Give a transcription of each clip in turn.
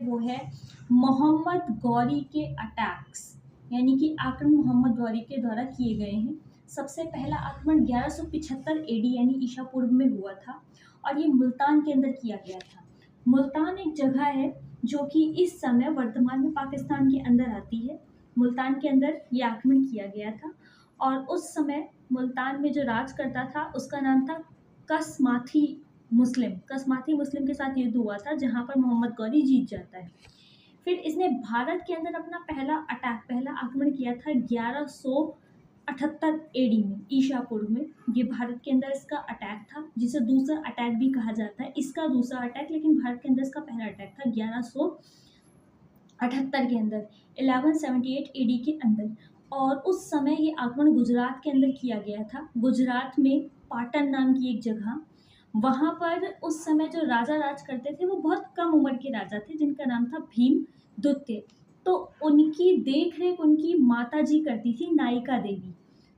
वो है मोहम्मद गौरी के अटैक्स, यानी कि आक्रमण मोहम्मद गौरी के द्वारा किए गए हैं। सबसे पहला आक्रमण 1175 एडी यानी ईसा पूर्व में हुआ था और ये मुल्तान के अंदर किया गया था। मुल्तान एक जगह है जो कि इस समय वर्तमान में पाकिस्तान के अंदर आती है। मुल्तान के अंदर ये आक्रमण किया गया था और उस समय मुल्तान में जो राज करता था उसका नाम था कसमाथी मुस्लिम। कसमाथी मुस्लिम के साथ युद्ध हुआ था जहाँ पर मोहम्मद गौरी जीत जाता है। फिर इसने भारत के अंदर अपना पहला आक्रमण किया था 1178 एडी में, ईसा पूर्व में। ये भारत के अंदर इसका अटैक था, जिसे दूसरा अटैक भी कहा जाता है। इसका दूसरा अटैक, लेकिन भारत के अंदर इसका पहला अटैक था 1178 के अंदर, 1178 एडी के अंदर। और उस समय ये आक्रमण गुजरात के अंदर किया गया था। गुजरात में पाटन नाम की एक जगह, वहाँ पर उस समय जो राजा राज करते थे वो बहुत कम उम्र के राजा थे जिनका नाम था भीम दुत्य। तो उनकी देख रेख उनकी माता जी करती थी, नायिका देवी।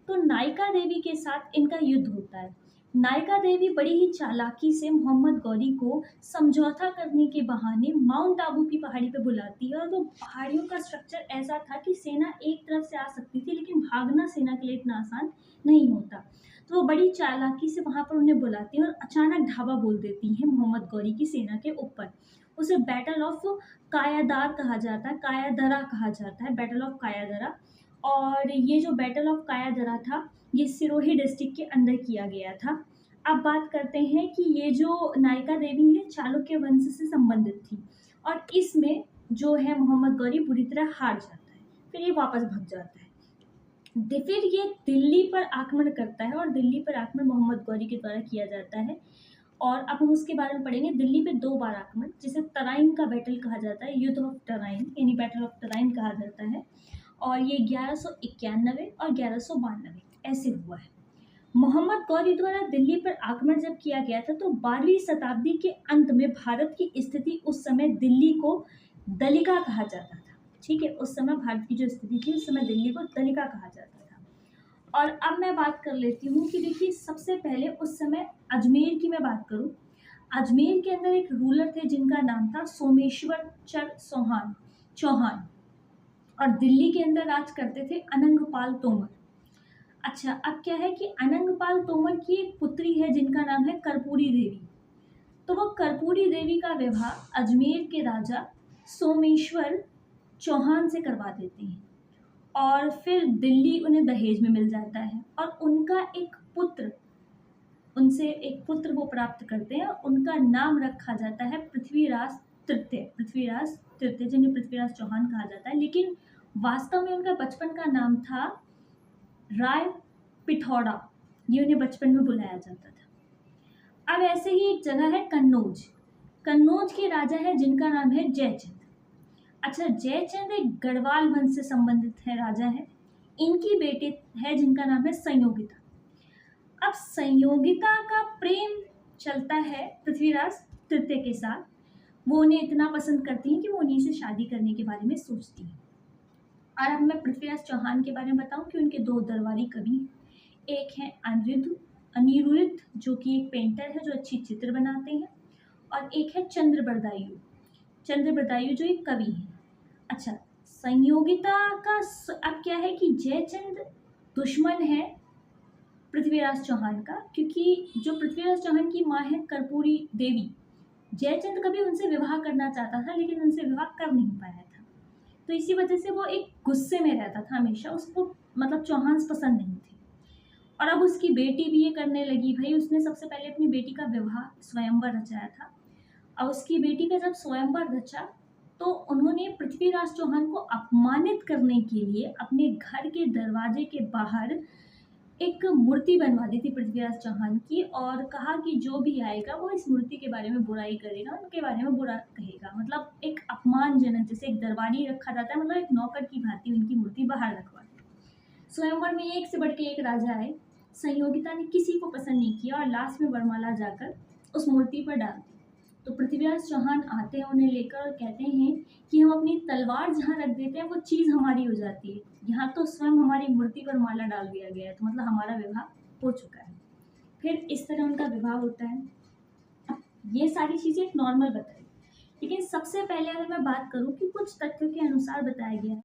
तो नायिका देवी के साथ इनका युद्ध होता है। नायिका देवी बड़ी ही चालाकी से मोहम्मद गौरी को समझौता करने के बहाने माउंट आबू की पहाड़ी पे बुलाती है। और वो पहाड़ियों का स्ट्रक्चर ऐसा था कि सेना एक तरफ से आ सकती थी, लेकिन भागना सेना के लिए इतना आसान नहीं होता। तो वो बड़ी चालाकी से वहाँ पर उन्हें बुलाती है और अचानक धावा बोल देती हैं मोहम्मद गौरी की सेना के ऊपर। उसे बैटल ऑफ कायादार कहा जाता है, कायादरा कहा जाता है, बैटल ऑफ कायादरा। और ये जो बैटल ऑफ कायादरा था ये सिरोही डिस्ट्रिक्ट के अंदर किया गया था। अब बात करते हैं कि ये जो नायिका देवी है चालुक्य वंश से संबंधित थी और इसमें जो है मोहम्मद गौरी बुरी तरह हार जाता है। फिर ये वापस भाग जाता है। फिर ये दिल्ली पर आक्रमण करता है और दिल्ली पर आक्रमण मोहम्मद गौरी के द्वारा किया जाता है। और अब हम उसके बारे में पढ़ेंगे। दिल्ली पे 2 बार आक्रमण, जिसे तराइन का बैटल कहा जाता है, युद्ध ऑफ तराइन यानी बैटल ऑफ तराइन कहा जाता है। और ये 1191 और 1192 ऐसे हुआ है। मोहम्मद गौरी द्वारा दिल्ली पर आक्रमण जब किया गया था तो 12वीं शताब्दी के अंत में भारत की स्थिति, उस समय दिल्ली को दलिका कहा जाता था। ठीक है, उस समय भारत की जो स्थिति थी उस समय दिल्ली को दलिका कहा जाता था। और अब मैं बात कर लेती हूँ कि देखिए सबसे पहले उस समय अजमेर की मैं बात करूँ। अजमेर के अंदर एक रूलर थे जिनका नाम था सोमेश्वर चौहान। और दिल्ली के अंदर राज करते थे अनंगपाल तोमर। अच्छा, अब क्या है कि अनंगपाल तोमर की एक पुत्री है जिनका नाम है कर्पूरी देवी। तो वो कर्पूरी देवी का विवाह अजमेर के राजा सोमेश्वर चौहान से करवा देते हैं और फिर दिल्ली उन्हें दहेज में मिल जाता है। और उनका एक पुत्र, उनसे एक पुत्र वो प्राप्त करते हैं। उनका नाम रखा जाता है पृथ्वीराज तृतीय, जिन्हें पृथ्वीराज चौहान कहा जाता है, लेकिन वास्तव में उनका बचपन का नाम था राय पिथौड़ा। ये उन्हें बचपन में बुलाया जाता था। अब ऐसे ही एक जगह है कन्नौज। कन्नौज के राजा है जिनका नाम है जयचंद। अच्छा, जयचंद एक गढ़वाल वंश से संबंधित है, राजा है। इनकी बेटी है जिनका नाम है संयोगिता। अब संयोगिता का प्रेम चलता है पृथ्वीराज तृतीय के साथ। वो उन्हें इतना पसंद करती हैं कि वो उन्हीं से शादी करने के बारे में सोचती हैं। और अब मैं पृथ्वीराज चौहान के बारे में बताऊं कि उनके 2 दरबारी कवि हैं। एक है अनिरुद्ध जो कि एक पेंटर है जो अच्छी चित्र बनाते हैं, और एक है चंद्र बरदायु जो एक कवि है। अच्छा, संयोगिता का अब क्या है कि जयचंद दुश्मन है पृथ्वीराज चौहान का, क्योंकि जो पृथ्वीराज चौहान की माँ है कर्पूरी देवी, जयचंद कभी उनसे विवाह करना चाहता था लेकिन उनसे विवाह कर नहीं पाया था। तो इसी वजह से वो एक गुस्से में रहता था हमेशा, उसको मतलब चौहान पसंद नहीं थे। और अब उसकी बेटी भी ये करने लगी। भाई, उसने सबसे पहले अपनी बेटी का विवाह स्वयंवर रचाया था। और उसकी बेटी का जब स्वयंवर रचा तो उन्होंने पृथ्वीराज चौहान को अपमानित करने के लिए अपने घर के दरवाजे के बाहर एक मूर्ति बनवा दी थी पृथ्वीराज चौहान की, और कहा कि जो भी आएगा वो इस मूर्ति के बारे में बुराई करेगा, उनके बारे में बुरा कहेगा। मतलब एक अपमानजनक, जैसे एक दरबारी रखा जाता है, मतलब एक नौकर की भांति उनकी मूर्ति बाहर रखवा दी। स्वयंवर में एक से बढ़ के एक राजा आए। संयोगिता ने किसी को पसंद नहीं किया और लास्ट में वरमाला जाकर उस मूर्ति पर डाल दी। तो पृथ्वीराज चौहान आते हैं उन्हें लेकर और कहते हैं कि हम अपनी तलवार जहाँ रख देते हैं वो चीज़ हमारी हो जाती है, यहाँ तो स्वयं हमारी मूर्ति पर माला डाल दिया गया है, तो मतलब हमारा विवाह हो चुका है। फिर इस तरह उनका विवाह होता है। ये सारी चीज़ें एक नॉर्मल बताई, लेकिन सबसे पहले अगर मैं बात करूँ कि कुछ तथ्यों के अनुसार बताया गया है